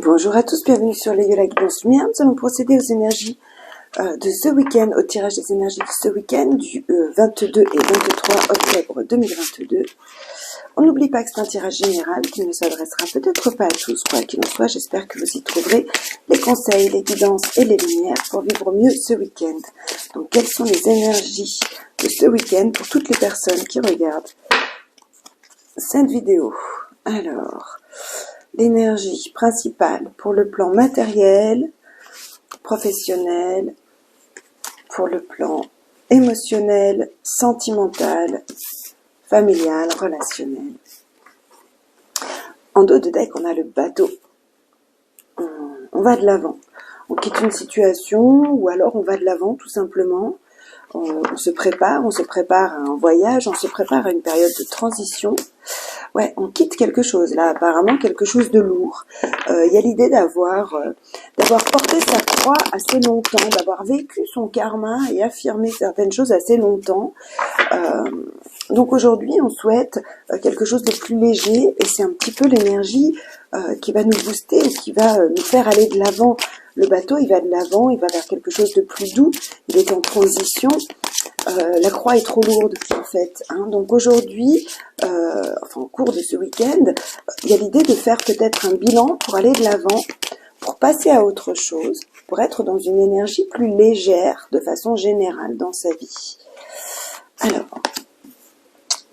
Bonjour à tous, bienvenue sur les Yola Guidance Lumière. Nous allons procéder aux énergies de ce week-end, au tirage des énergies de ce week-end du 22 et 23 octobre 2022. On n'oublie pas que c'est un tirage général qui ne s'adressera peut-être pas à tous, quoi qu'il en soit. J'espère que vous y trouverez les conseils, les guidances et les lumières pour vivre mieux ce week-end. Donc, quelles sont les énergies de ce week-end pour toutes les personnes qui regardent cette vidéo? Alors, l'énergie principale pour le plan matériel, professionnel, pour le plan émotionnel, sentimental, familial, relationnel. En dos de deck, on a le bateau. On va de l'avant. On quitte une situation ou alors on va de l'avant tout simplement. On se prépare à un voyage, on se prépare à une période de transition. Ouais, on quitte quelque chose, là, apparemment quelque chose de lourd. Il y a l'idée d'avoir porté sa croix assez longtemps, d'avoir vécu son karma et affirmé certaines choses assez longtemps. Donc aujourd'hui, on souhaite quelque chose de plus léger et c'est un petit peu l'énergie qui va nous booster et qui va nous faire aller de l'avant. Le bateau, il va de l'avant, il va vers quelque chose de plus doux, il est en transition. La croix est trop lourde en fait, hein. Donc aujourd'hui, au cours de ce week-end, il y a l'idée de faire peut-être un bilan pour aller de l'avant, pour passer à autre chose, pour être dans une énergie plus légère de façon générale dans sa vie. Alors,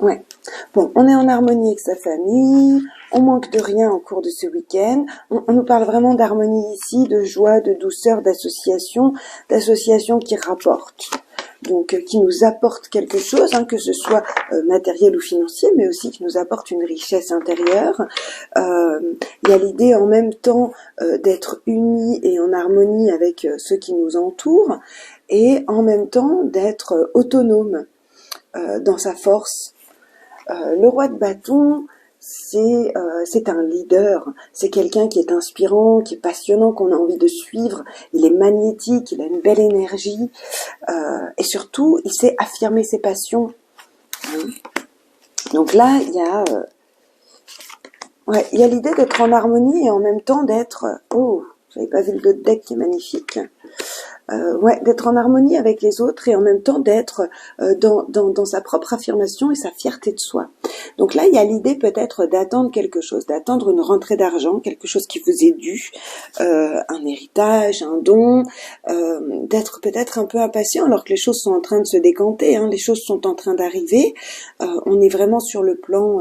ouais. Bon, on est en harmonie avec sa famille, on manque de rien au cours de ce week-end. On nous parle vraiment d'harmonie ici, de joie, de douceur, d'association qui rapportent. Donc qui nous apporte quelque chose, hein, que ce soit matériel ou financier, mais aussi qui nous apporte une richesse intérieure. Il y a l'idée en même temps d'être unis et en harmonie avec ceux qui nous entourent, et en même temps d'être autonome dans sa force. Le roi de bâton, c'est un leader, c'est quelqu'un qui est inspirant, qui est passionnant, qu'on a envie de suivre. Il est magnétique, il a une belle énergie et surtout, il sait affirmer ses passions. Donc là, il y a l'idée d'être en harmonie et en même temps d'être... Oh, j'avais pas vu le deck qui est magnifique. D'être en harmonie avec les autres et en même temps d'être dans sa propre affirmation et sa fierté de soi. Donc là, il y a l'idée peut-être d'attendre quelque chose, d'attendre une rentrée d'argent, quelque chose qui vous est dû, un héritage, un don, d'être peut-être un peu impatient alors que les choses sont en train de se décanter, hein, les choses sont en train d'arriver. On est vraiment sur le plan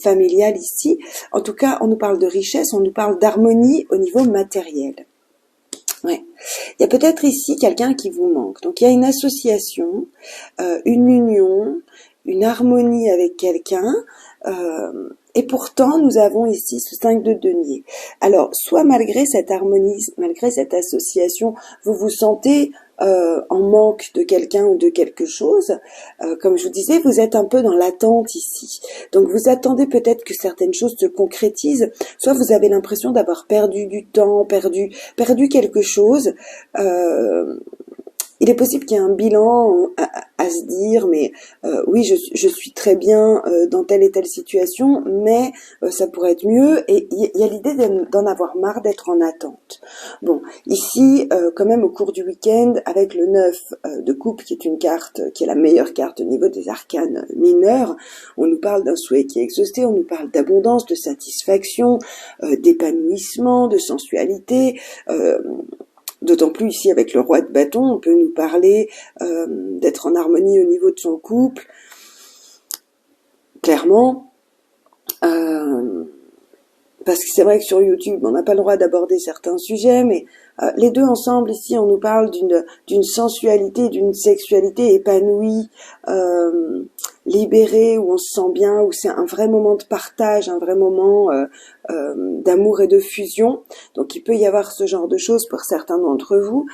familial ici. En tout cas, on nous parle de richesse, on nous parle d'harmonie au niveau matériel. Ouais. Il y a peut-être ici quelqu'un qui vous manque. Donc il y a une association, une union, une harmonie avec quelqu'un. Et pourtant, nous avons ici ce 5 de denier. Alors, soit malgré cette harmonie, malgré cette association, vous vous sentez en manque de quelqu'un ou de quelque chose. Comme je vous disais, vous êtes un peu dans l'attente ici. Donc, vous attendez peut-être que certaines choses se concrétisent. Soit vous avez l'impression d'avoir perdu du temps, perdu quelque chose. Il est possible qu'il y ait un bilan à se dire, mais oui, je suis très bien dans telle et telle situation, mais ça pourrait être mieux. Et il y a l'idée d'en avoir marre d'être en attente. Bon, ici, quand même, au cours du week-end, avec le 9 de coupe, qui est une carte, qui est la meilleure carte au niveau des arcanes mineurs, on nous parle d'un souhait qui est exhausté, on nous parle d'abondance, de satisfaction, d'épanouissement, de sensualité. D'autant plus ici avec le roi de bâton, on peut nous parler d'être en harmonie au niveau de son couple, clairement. Parce que c'est vrai que sur YouTube, on n'a pas le droit d'aborder certains sujets, mais les deux ensemble, ici, on nous parle d'une sensualité, d'une sexualité épanouie, libérée, où on se sent bien, où c'est un vrai moment de partage, un vrai moment d'amour et de fusion. Donc il peut y avoir ce genre de choses pour certains d'entre vous.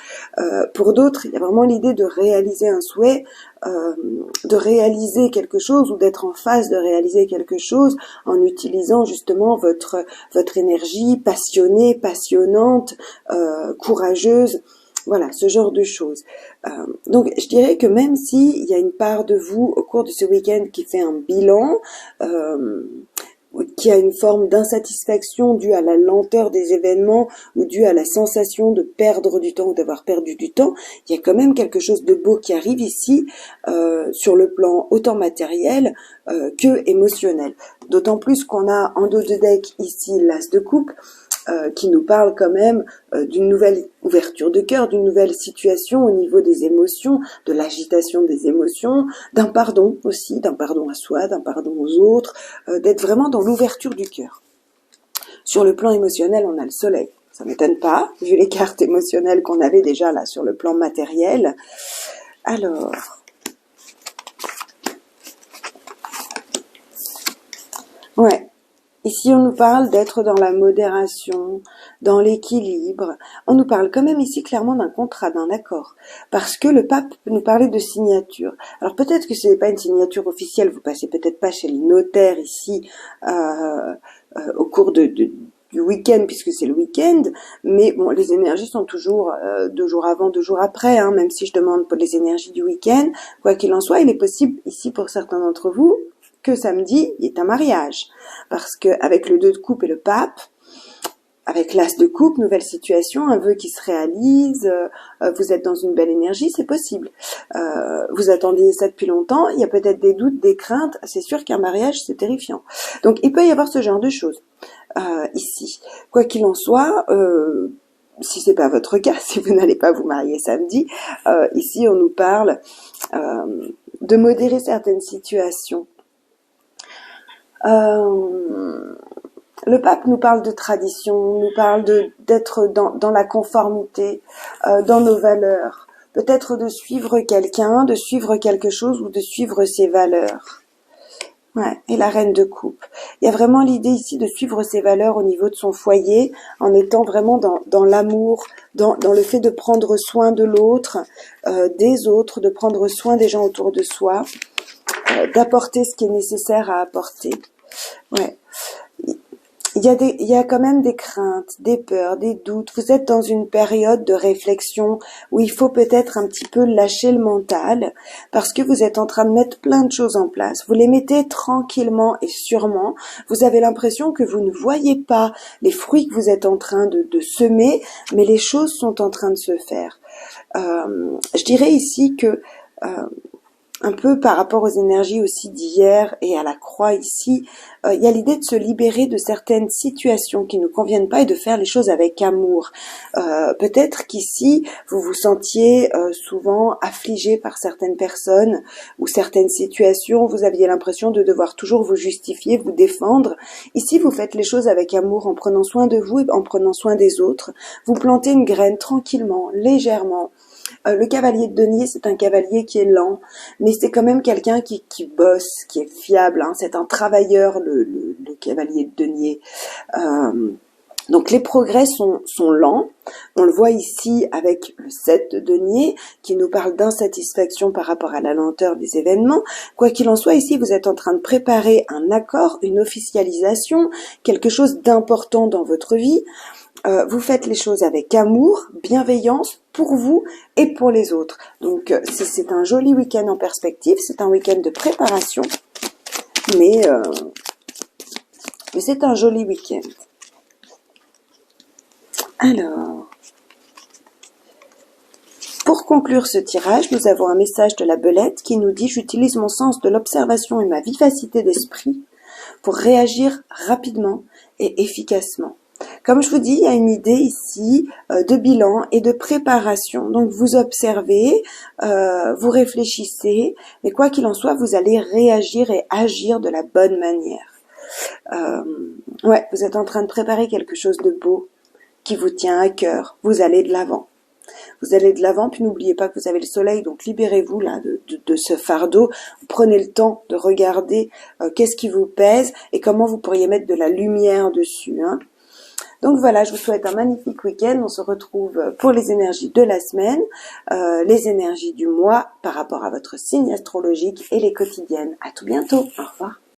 Pour d'autres, il y a vraiment l'idée de réaliser un souhait, de réaliser quelque chose ou d'être en phase de réaliser quelque chose en utilisant justement votre énergie passionnée, passionnante, courageuse. Voilà, ce genre de choses. Donc, je dirais que même s'il y a une part de vous au cours de ce week-end qui fait un bilan, qui a une forme d'insatisfaction due à la lenteur des événements ou due à la sensation de perdre du temps ou d'avoir perdu du temps, il y a quand même quelque chose de beau qui arrive ici sur le plan autant matériel que émotionnel. D'autant plus qu'on a en dos de deck ici l'as de coupe, qui nous parle quand même d'une nouvelle ouverture de cœur, d'une nouvelle situation au niveau des émotions, de l'agitation des émotions, d'un pardon aussi, d'un pardon à soi, d'un pardon aux autres, d'être vraiment dans l'ouverture du cœur. Sur le plan émotionnel, on a le soleil. Ça m'étonne pas, vu les cartes émotionnelles qu'on avait déjà là sur le plan matériel. Alors, ouais. Ici, on nous parle d'être dans la modération, dans l'équilibre. On nous parle quand même ici clairement d'un contrat, d'un accord. Parce que le pape nous parlait de signature. Alors peut-être que ce n'est pas une signature officielle, vous passez peut-être pas chez le notaire ici au cours du week-end, puisque c'est le week-end, mais bon, les énergies sont toujours 2 jours avant, 2 jours après, hein, même si je demande pour les énergies du week-end. Quoi qu'il en soit, il est possible ici pour certains d'entre vous que samedi il y ait un mariage, parce que avec le 2 de coupe et le pape, avec l'as de coupe, nouvelle situation, un vœu qui se réalise, vous êtes dans une belle énergie, c'est possible. Vous attendiez ça depuis longtemps, il y a peut-être des doutes, des craintes, c'est sûr qu'un mariage c'est terrifiant. Donc il peut y avoir ce genre de choses ici. Quoi qu'il en soit, si c'est pas votre cas, si vous n'allez pas vous marier samedi, ici on nous parle de modérer certaines situations. Le pape nous parle de tradition, nous parle d'être dans la conformité, dans nos valeurs, peut-être de suivre quelqu'un, de suivre quelque chose ou de suivre ses valeurs. Ouais, et la reine de coupe. Il y a vraiment l'idée ici de suivre ses valeurs au niveau de son foyer, en étant vraiment dans l'amour, dans le fait de prendre soin de l'autre, des autres, de prendre soin des gens autour de soi, d'apporter ce qui est nécessaire à apporter. Ouais. Il y a quand même des craintes, des peurs, des doutes. Vous êtes dans une période de réflexion où il faut peut-être un petit peu lâcher le mental parce que vous êtes en train de mettre plein de choses en place. Vous les mettez tranquillement et sûrement. Vous avez l'impression que vous ne voyez pas les fruits que vous êtes en train de semer, mais les choses sont en train de se faire. Je dirais ici que un peu par rapport aux énergies aussi d'hier et à la croix ici, il y a l'idée de se libérer de certaines situations qui ne conviennent pas et de faire les choses avec amour. Peut-être qu'ici, vous vous sentiez souvent affligé par certaines personnes ou certaines situations, vous aviez l'impression de devoir toujours vous justifier, vous défendre. Ici, vous faites les choses avec amour en prenant soin de vous et en prenant soin des autres. Vous plantez une graine tranquillement, légèrement. Le cavalier de denier, c'est un cavalier qui est lent, mais c'est quand même quelqu'un qui bosse, qui est fiable. Hein. C'est un travailleur, le cavalier de denier. Donc les progrès sont lents. On le voit ici avec le 7 de denier qui nous parle d'insatisfaction par rapport à la lenteur des événements. Quoi qu'il en soit, ici vous êtes en train de préparer un accord, une officialisation, quelque chose d'important dans votre vie. Vous faites les choses avec amour, bienveillance pour vous et pour les autres. Donc c'est un joli week-end en perspective, c'est un week-end de préparation, mais c'est un joli week-end. Alors, pour conclure ce tirage, nous avons un message de la belette qui nous dit « J'utilise mon sens de l'observation et ma vivacité d'esprit pour réagir rapidement et efficacement. » Comme je vous dis, il y a une idée ici de bilan et de préparation. Donc vous observez, vous réfléchissez, mais quoi qu'il en soit, vous allez réagir et agir de la bonne manière. Ouais, vous êtes en train de préparer quelque chose de beau qui vous tient à cœur. Vous allez de l'avant. Vous allez de l'avant, puis n'oubliez pas que vous avez le soleil, donc libérez-vous là de ce fardeau. Prenez le temps de regarder qu'est-ce qui vous pèse et comment vous pourriez mettre de la lumière dessus, hein. Donc voilà, je vous souhaite un magnifique week-end. On se retrouve pour les énergies de la semaine, les énergies du mois par rapport à votre signe astrologique et les quotidiennes. À tout bientôt. Au revoir.